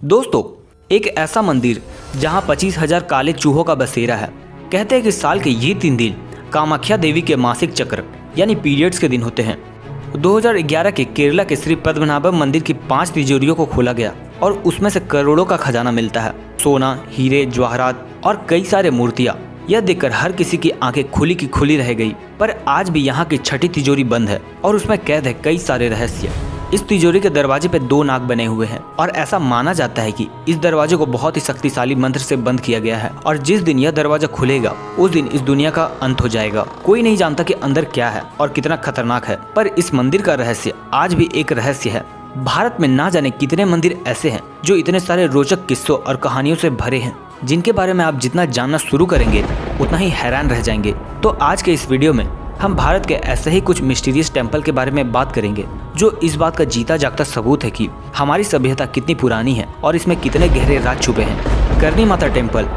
दोस्तों, एक ऐसा मंदिर जहां 25,000 काले चूहों का बसेरा है। कहते हैं कि साल के ये 3 दिन कामाख्या देवी के मासिक चक्र यानी पीरियड्स के दिन होते हैं। 2011 के केरला के श्री पद्मनाभम मंदिर की 5 तिजोरियों को खोला गया और उसमें से करोड़ों का खजाना मिलता है। सोना, हीरे, जवाहरात और कई सारे मूर्तियां। यह देखकर हर किसी की आंखें खुली की खुली रह गई। पर आज भी यहाँ की छठी तिजोरी बंद है और उसमें कैद है कई सारे रहस्य। इस तिजोरी के दरवाजे पे 2 नाग बने हुए हैं और ऐसा माना जाता है कि इस दरवाजे को बहुत ही शक्तिशाली मंत्र से बंद किया गया है और जिस दिन यह दरवाजा खुलेगा उस दिन इस दुनिया का अंत हो जाएगा। कोई नहीं जानता कि अंदर क्या है और कितना खतरनाक है, पर इस मंदिर का रहस्य आज भी एक रहस्य है। भारत में ना जाने कितने मंदिर ऐसे हैं जो इतने सारे रोचक किस्सों और कहानियों से भरे हैं, जिनके बारे में आप जितना जानना शुरू करेंगे उतना ही हैरान रह जाएंगे। तो आज के इस वीडियो में हम भारत के ऐसे ही कुछ मिस्टीरियस टेम्पल के बारे में बात करेंगे जो इस बात का जीता जागता सबूत है कि हमारी सभ्यता कितनी पुरानी है और इसमें कितने गहरे राज छुपे हैं। करनी माता टेम्पल,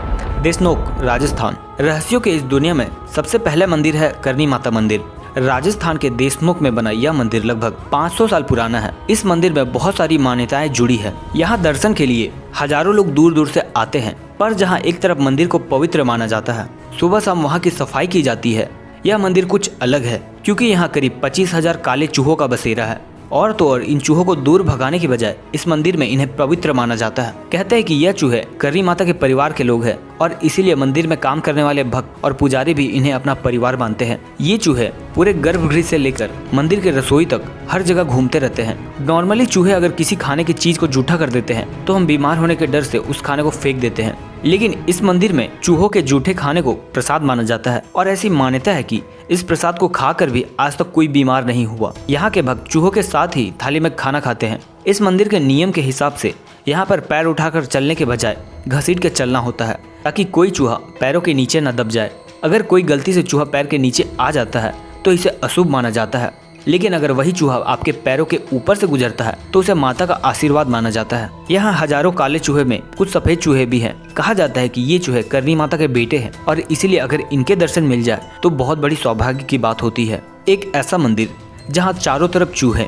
देशनोक, राजस्थान। रहस्यों के इस दुनिया में सबसे पहले मंदिर है करनी माता मंदिर। राजस्थान के देशनोक में बना यह मंदिर लगभग 500 साल पुराना है। इस मंदिर में बहुत सारी मान्यताएं जुड़ी है। यहाँ दर्शन के लिए हजारों लोग दूर दूर से आते हैं, पर जहाँ एक तरफ मंदिर को पवित्र माना जाता है, सुबह शाम वहाँ की सफाई की जाती है। यह मंदिर कुछ अलग है क्योंकि यहाँ करीब 25,000 काले चूहों का बसेरा है और तो और इन चूहों को दूर भगाने की बजाय इस मंदिर में इन्हें पवित्र माना जाता है। कहते हैं कि यह चूहे करनी माता के परिवार के लोग हैं और इसीलिए मंदिर में काम करने वाले भक्त और पुजारी भी इन्हें अपना परिवार मानते हैं। ये चूहे पूरे गर्भगृह से लेकर मंदिर के रसोई तक हर जगह घूमते रहते हैं। नॉर्मली चूहे अगर किसी खाने की चीज को जूठा कर देते हैं तो हम बीमार होने के डर से उस खाने को फेंक देते हैं, लेकिन इस मंदिर में चूहों के जूठे खाने को प्रसाद माना जाता है और ऐसी मान्यता है कि इस प्रसाद को खाकर भी आज तक कोई बीमार नहीं हुआ। यहाँ के भक्त चूहों के साथ ही थाली में खाना खाते हैं। इस मंदिर के नियम के हिसाब से यहाँ पर पैर उठाकर चलने के बजाय घसीट के चलना होता है ताकि कोई चूहा पैरों के नीचे न दब जाए। अगर कोई गलती से चूहा पैर के नीचे आ जाता है तो इसे अशुभ माना जाता है, लेकिन अगर वही चूहा आपके पैरों के ऊपर से गुजरता है तो उसे माता का आशीर्वाद माना जाता है। यहाँ हजारों काले चूहे में कुछ सफेद चूहे भी हैं। कहा जाता है कि ये चूहे करनी माता के बेटे हैं और इसीलिए अगर इनके दर्शन मिल जाए तो बहुत बड़ी सौभाग्य की बात होती है। एक ऐसा मंदिर जहाँ चारों तरफ चूहे,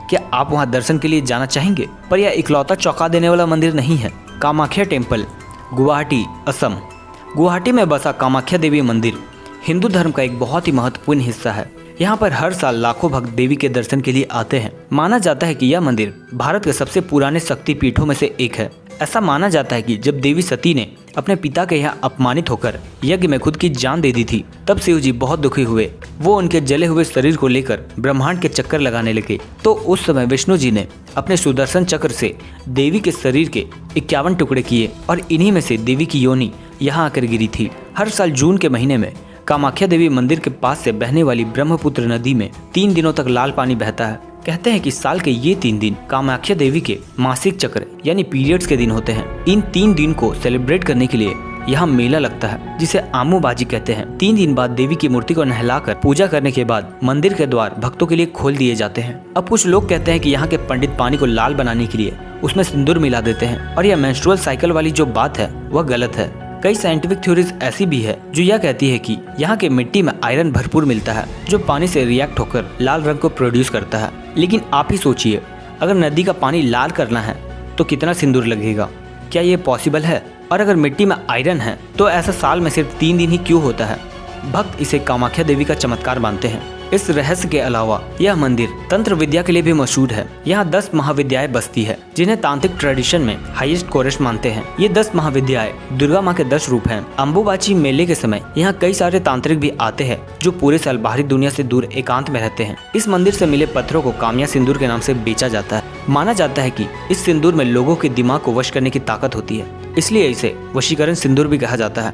क्या आप वहाँ दर्शन के लिए जाना चाहेंगे? पर यह इकलौता चौंका देने वाला मंदिर नहीं है। कामाख्या टेम्पल, गुवाहाटी, असम। गुवाहाटी में बसा कामाख्या देवी मंदिर हिंदू धर्म का एक बहुत ही महत्वपूर्ण हिस्सा है। यहाँ पर हर साल लाखों भक्त देवी के दर्शन के लिए आते हैं। माना जाता है कि यह मंदिर भारत के सबसे पुराने शक्ति पीठों में से एक है। ऐसा माना जाता है कि जब देवी सती ने अपने पिता के यहाँ अपमानित होकर यज्ञ में खुद की जान दे दी थी, तब शिव जी बहुत दुखी हुए। वो उनके जले हुए शरीर को लेकर ब्रह्मांड के चक्कर लगाने लगे। तो उस समय विष्णु जी ने अपने सुदर्शन चक्र से देवी के शरीर के 51 टुकड़े किए और इन्हीं में से देवी की योनि यहाँ आकर गिरी थी। हर साल जून के महीने में कामाख्या देवी मंदिर के पास से बहने वाली ब्रह्मपुत्र नदी में 3 दिनों तक लाल पानी बहता है। कहते हैं कि साल के ये 3 दिन कामाख्या देवी के मासिक चक्र यानी पीरियड्स के दिन होते हैं। इन 3 दिन को सेलिब्रेट करने के लिए यहाँ मेला लगता है जिसे आमुबाजी कहते हैं। 3 दिन बाद देवी की मूर्ति को नहलाकर पूजा करने के बाद मंदिर के द्वार भक्तों के लिए खोल दिए जाते हैं। अब कुछ लोग कहते हैं कि यहाँ के पंडित पानी को लाल बनाने के लिए उसमें सिंदूर मिला देते हैं और यह मेंस्ट्रुअल साइकिल वाली जो बात है वह गलत है। कई साइंटिफिक थ्योरीज ऐसी भी है जो यह कहती है कि यहाँ के मिट्टी में आयरन भरपूर मिलता है जो पानी से रिएक्ट होकर लाल रंग को प्रोड्यूस करता है। लेकिन आप ही सोचिए, अगर नदी का पानी लाल करना है तो कितना सिंदूर लगेगा? क्या ये पॉसिबल है? और अगर मिट्टी में आयरन है तो ऐसा साल में सिर्फ 3 दिन ही क्यों होता है? भक्त इसे कामाख्या देवी का चमत्कार मानते हैं। इस रहस्य के अलावा यह मंदिर तंत्र विद्या के लिए भी मशहूर है। यहाँ 10 महाविद्याएं बसती है जिन्हें तांत्रिक ट्रेडिशन में हाईएस्ट कोरेस्ट मानते हैं। ये 10 महाविद्याएं दुर्गा माँ के 10 रूप हैं। अंबुबाची मेले के समय यहाँ कई सारे तांत्रिक भी आते हैं जो पूरे साल बाहरी दुनिया से दूर एकांत में रहते हैं। इस मंदिर से मिले पत्थरों को कामया सिंदूर के नाम से बेचा जाता है। माना जाता है कि इस सिंदूर में लोगों के दिमाग को वश करने की ताकत होती है, इसलिए इसे वशीकरण सिंदूर भी कहा जाता है।